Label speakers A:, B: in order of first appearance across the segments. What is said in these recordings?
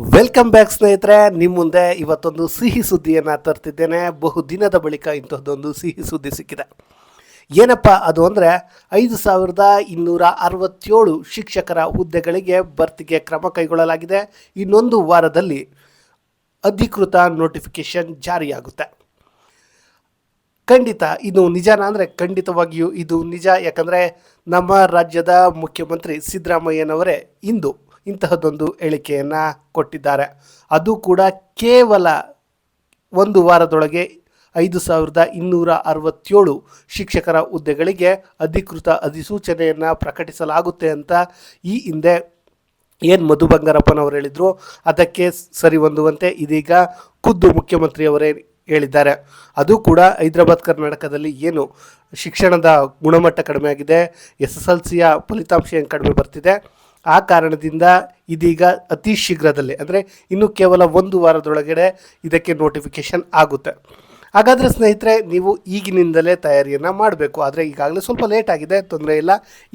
A: Welcome back ಸ್ನೇಹಿತರೆ. ನಿಮ್ಮ ಮುಂದೆ ಇವತ್ತೊಂದು ಸಿಹಿ ಸುದ್ದಿಯನ್ನು ತರ್ತಿದ್ದೇನೆ. ಬಹುದಿನದ ಬಳಿಕ ಇಂಥದ್ದೊಂದು ಸಿಹಿ ಸುದ್ದಿ ಸಿಕ್ಕಿದೆ. ಏನಪ್ಪ ಅದು ಅಂದರೆ 5267 ಶಿಕ್ಷಕರ ಹುದ್ದೆಗಳಿಗೆ ಭರ್ತಿಗೆ ಕ್ರಮ ಕೈಗೊಳ್ಳಲಾಗಿದೆ. ಇನ್ನೊಂದು ವಾರದಲ್ಲಿ ಅಧಿಕೃತ ನೋಟಿಫಿಕೇಶನ್ ಜಾರಿಯಾಗುತ್ತೆ. ಖಂಡಿತ ಇದು ನಿಜನಾ ಅಂದರೆ ಖಂಡಿತವಾಗಿಯೂ ಇದು ನಿಜ. ಯಾಕಂದರೆ ನಮ್ಮ ರಾಜ್ಯದ ಮುಖ್ಯಮಂತ್ರಿ ಸಿದ್ದರಾಮಯ್ಯನವರೇ ಇಂದು ಇಂತಹದ್ದೊಂದು ಹೇಳಿಕೆಯನ್ನು ಕೊಟ್ಟಿದ್ದಾರೆ. ಅದು ಕೂಡ ಕೇವಲ ಒಂದು ವಾರದೊಳಗೆ 5267 ಶಿಕ್ಷಕರ ಹುದ್ದೆಗಳಿಗೆ ಅಧಿಕೃತ ಅಧಿಸೂಚನೆಯನ್ನು ಪ್ರಕಟಿಸಲಾಗುತ್ತೆ ಅಂತ ಈ ಹಿಂದೆ ಏನು ಮಧು ಬಂಗಾರಪ್ಪನವರು ಹೇಳಿದರು ಅದಕ್ಕೆ ಸರಿ ಹೊಂದುವಂತೆ ಇದೀಗ ಖುದ್ದು ಮುಖ್ಯಮಂತ್ರಿಯವರೇ ಹೇಳಿದ್ದಾರೆ. ಅದು ಕೂಡ ಹೈದರಾಬಾದ್ ಕರ್ನಾಟಕದಲ್ಲಿ ಏನು ಶಿಕ್ಷಣದ ಗುಣಮಟ್ಟ ಕಡಿಮೆ ಆಗಿದೆ, SSLCಯ ಫಲಿತಾಂಶ ಏನು ಕಡಿಮೆ ಬರ್ತಿದೆ, ಆ ಕಾರಣದಿಂದ ಇದೀಗ ಅತಿ ಶೀಘ್ರದಲ್ಲೇ ಅಂದರೆ ಇನ್ನು ಕೇವಲ ಒಂದು ವಾರದೊಳಗಡೆ ಇದಕ್ಕೆ ನೋಟಿಫಿಕೇಷನ್ ಆಗುತ್ತೆ. ಹಾಗಾದರೆ ಸ್ನೇಹಿತರೆ, ನೀವು ಈಗಿನಿಂದಲೇ ತಯಾರಿಯನ್ನು ಮಾಡಬೇಕು. ಆದರೆ ಈಗಾಗಲೇ ಸ್ವಲ್ಪ ಲೇಟ್ ಆಗಿದೆ, ತೊಂದರೆ ಇಲ್ಲ,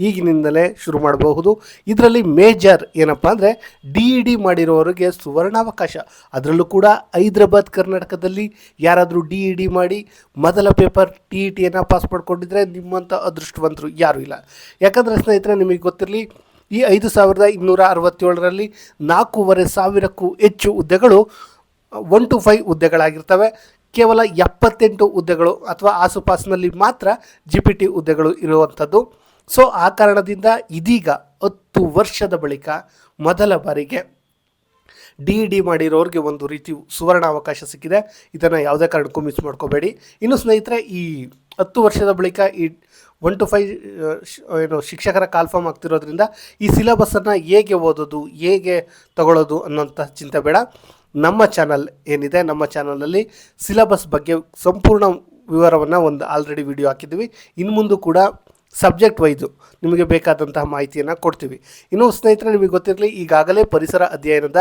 A: ಈಗಿನಿಂದಲೇ ಶುರು ಮಾಡಬಹುದು. ಇದರಲ್ಲಿ ಮೇಜರ್ ಏನಪ್ಪ ಅಂದರೆ DED ಮಾಡಿರೋರಿಗೆ ಸುವರ್ಣಾವಕಾಶ. ಅದರಲ್ಲೂ ಕೂಡ ಹೈದರಾಬಾದ್ ಕರ್ನಾಟಕದಲ್ಲಿ ಯಾರಾದರೂ DED ಮಾಡಿ ಮೊದಲ ಪೇಪರ್ TETಯನ್ನು ಪಾಸ್ ಮಾಡ್ಕೊಂಡಿದ್ರೆ ನಿಮ್ಮಂಥ ಅದೃಷ್ಟವಂತರು ಯಾರೂ ಇಲ್ಲ. ಯಾಕಂದರೆ ಸ್ನೇಹಿತರೆ, ನಿಮಗೆ ಗೊತ್ತಿರಲಿ, ಈ 5267ರಲ್ಲಿ 4500ಕ್ಕೂ ಹೆಚ್ಚು ಹುದ್ದೆಗಳು 1 to 5 ಹುದ್ದೆಗಳಾಗಿರ್ತವೆ. ಕೇವಲ 78 ಹುದ್ದೆಗಳು ಅಥವಾ ಆಸುಪಾಸಿನಲ್ಲಿ ಮಾತ್ರ GPT ಹುದ್ದೆಗಳು ಇರುವಂಥದ್ದು. ಸೊ ಆ ಕಾರಣದಿಂದ ಇದೀಗ 10 ವರ್ಷದ ಬಳಿಕ ಮೊದಲ ಬಾರಿಗೆ DED ಮಾಡಿರೋರಿಗೆ ಒಂದು ರೀತಿ ಸುವರ್ಣ ಅವಕಾಶ ಸಿಕ್ಕಿದೆ. ಇದನ್ನು ಯಾವುದೇ ಕಾರಣಕ್ಕೂ ಮಿಸ್ ಮಾಡ್ಕೋಬೇಡಿ. ಇನ್ನು ಸ್ನೇಹಿತರೆ, ಈ 10 ವರ್ಷದ ಬಳಿಕ ಈ 1 to 5 ಏನು ಶಿಕ್ಷಕರ ಕಾಲ್ಫಾರ್ಮ್ ಆಗ್ತಿರೋದ್ರಿಂದ ಈ ಸಿಲೆಬಸ್ಸನ್ನು ಹೇಗೆ ಓದೋದು, ಹೇಗೆ ತಗೊಳ್ಳೋದು ಅನ್ನೋಂಥ ಚಿಂತೆ ಬೇಡ. ನಮ್ಮ ಚಾನಲ್ ಏನಿದೆ, ನಮ್ಮ ಚಾನಲಲ್ಲಿ ಸಿಲೆಬಸ್ ಬಗ್ಗೆ ಸಂಪೂರ್ಣ ವಿವರವನ್ನು ಒಂದು ಆಲ್ರೆಡಿ ವಿಡಿಯೋ ಹಾಕಿದ್ದೀವಿ. ಇನ್ನು ಮುಂದೆ ಕೂಡ ಸಬ್ಜೆಕ್ಟ್ ವೈಸು ನಿಮಗೆ ಬೇಕಾದಂತಹ ಮಾಹಿತಿಯನ್ನು ಕೊಡ್ತೀವಿ. ಇನ್ನು ಸ್ನೇಹಿತರೆ, ನಿಮಗೆ ಗೊತ್ತಿರಲಿ, ಈಗಾಗಲೇ ಪರಿಸರ ಅಧ್ಯಯನದ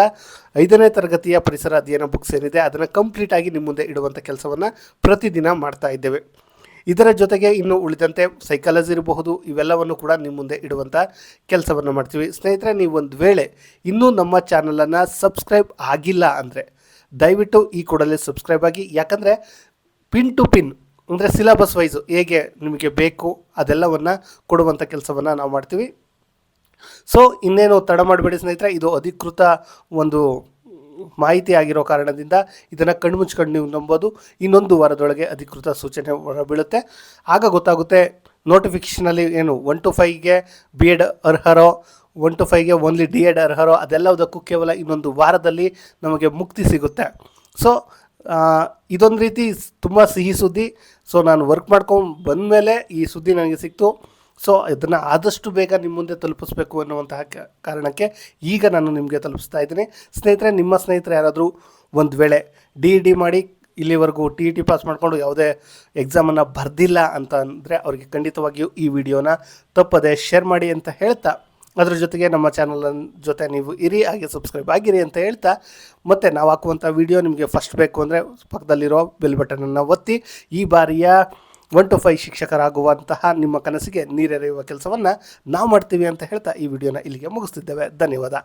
A: 5ನೇ ತರಗತಿಯ ಪರಿಸರ ಅಧ್ಯಯನ ಬುಕ್ಸ್ ಏನಿದೆ ಅದನ್ನು ಕಂಪ್ಲೀಟಾಗಿ ನಿಮ್ಮ ಮುಂದೆ ಇಡುವಂಥ ಕೆಲಸವನ್ನು ಪ್ರತಿದಿನ ಮಾಡ್ತಾ ಇದ್ದೇವೆ. ಇದರ ಜೊತೆಗೆ ಇನ್ನು ಉಳಿದಂತೆ ಸೈಕಾಲಜಿ ಇರಬಹುದು, ಇವೆಲ್ಲವನ್ನು ಕೂಡ ನಿಮ್ಮ ಮುಂದೆ ಇಡುವಂಥ ಕೆಲಸವನ್ನು ಮಾಡ್ತೀವಿ. ಸ್ನೇಹಿತರೆ, ನೀವು ಒಂದು ವೇಳೆ ಇನ್ನೂ ನಮ್ಮ ಚಾನಲನ್ನು ಸಬ್ಸ್ಕ್ರೈಬ್ ಆಗಿಲ್ಲ ಅಂದರೆ ದಯವಿಟ್ಟು ಈ ಕೂಡಲೇ ಸಬ್ಸ್ಕ್ರೈಬ್ ಆಗಿ. ಯಾಕಂದರೆ ಪಿನ್ ಟು ಪಿನ್ ಅಂದರೆ ಸಿಲೆಬಸ್ ವೈಸು ಹೇಗೆ ನಿಮಗೆ ಬೇಕು ಅದೆಲ್ಲವನ್ನು ಕೊಡುವಂಥ ಕೆಲಸವನ್ನು ನಾವು ಮಾಡ್ತೀವಿ. ಸೊ ಇನ್ನೇನು ತಡ ಮಾಡಬೇಡಿ ಸ್ನೇಹಿತರೆ, ಇದು ಅಧಿಕೃತ ಒಂದು ಮಾಹಿತಿ ಆಗಿರೋ ಕಾರಣದಿಂದ ಇದನ್ನು ಕಣ್ಮುಚ್ಕೊಂಡು ನೀವು ನಂಬೋದು. ಇನ್ನೊಂದು ವಾರದೊಳಗೆ ಅಧಿಕೃತ ಸೂಚನೆ ಹೊರಬೀಳುತ್ತೆ. ಆಗ ಗೊತ್ತಾಗುತ್ತೆ ನೋಟಿಫಿಕೇಷನಲ್ಲಿ ಏನು 1 to 5ಗೆ B.Ed ಅರ್ಹರೋ, 1 to 5ಗೆ ಓನ್ಲಿ D.Ed ಅರ್ಹರೋ, ಅದೆಲ್ಲದಕ್ಕೂ ಕೇವಲ ಇನ್ನೊಂದು ವಾರದಲ್ಲಿ ನಮಗೆ ಮುಕ್ತಿ ಸಿಗುತ್ತೆ. ಸೊ ಇದೊಂದು ರೀತಿ ತುಂಬ ಸಿಹಿ ಸುದ್ದಿ. ಸೊ ನಾನು ವರ್ಕ್ ಮಾಡ್ಕೊಂಡು ಬಂದಮೇಲೆ ಈ ಸುದ್ದಿ ನನಗೆ ಸಿಕ್ತು. ಸೊ ಇದನ್ನು ಆದಷ್ಟು ಬೇಗ ನಿಮ್ಮ ಮುಂದೆ ತಲುಪಿಸ್ಬೇಕು ಅನ್ನುವಂತಹ ಕಾರಣಕ್ಕೆ ಈಗ ನಾನು ನಿಮಗೆ ತಲುಪಿಸ್ತಾ ಇದ್ದೀನಿ. ಸ್ನೇಹಿತರೆ, ನಿಮ್ಮ ಸ್ನೇಹಿತರು ಯಾರಾದರೂ ಒಂದು ವೇಳೆ DED ಮಾಡಿ ಇಲ್ಲಿವರೆಗೂ TET ಪಾಸ್ ಮಾಡಿಕೊಂಡು ಯಾವುದೇ ಎಕ್ಸಾಮನ್ನು ಬರೆದಿಲ್ಲ ಅಂತ ಅಂದರೆ ಅವರಿಗೆ ಖಂಡಿತವಾಗಿಯೂ ಈ ವಿಡಿಯೋನ ತಪ್ಪದೆ ಶೇರ್ ಮಾಡಿ ಅಂತ ಹೇಳ್ತಾ, ಅದರ ಜೊತೆಗೆ ನಮ್ಮ ಚಾನಲ್ ಜೊತೆ ನೀವು ಇರಿ, ಹಾಗೆ ಸಬ್ಸ್ಕ್ರೈಬ್ ಆಗಿರಿ ಅಂತ ಹೇಳ್ತಾ, ಮತ್ತು ನಾವು ಹಾಕುವಂಥ ವಿಡಿಯೋ ನಿಮಗೆ ಫಸ್ಟ್ ಬೇಕು ಅಂದರೆ ಪಕ್ಕದಲ್ಲಿರೋ ಬೆಲ್ ಬಟನನ್ನು ಒತ್ತಿ ಈ ಬಾರಿಯ 1 to 5 ಶಿಕ್ಷಕರಾಗುವಂತಹ ನಿಮ್ಮ ಕನಸಿಗೆ ನೀರೆರೆಯುವ ಕೆಲಸವನ್ನು ನಾವು ಮಾಡ್ತೀವಿ ಅಂತ ಹೇಳ್ತಾ ಈ ವಿಡಿಯೋನ ಇಲ್ಲಿಗೆ ಮುಗಿಸ್ತಿದ್ದೇವೆ. ಧನ್ಯವಾದ.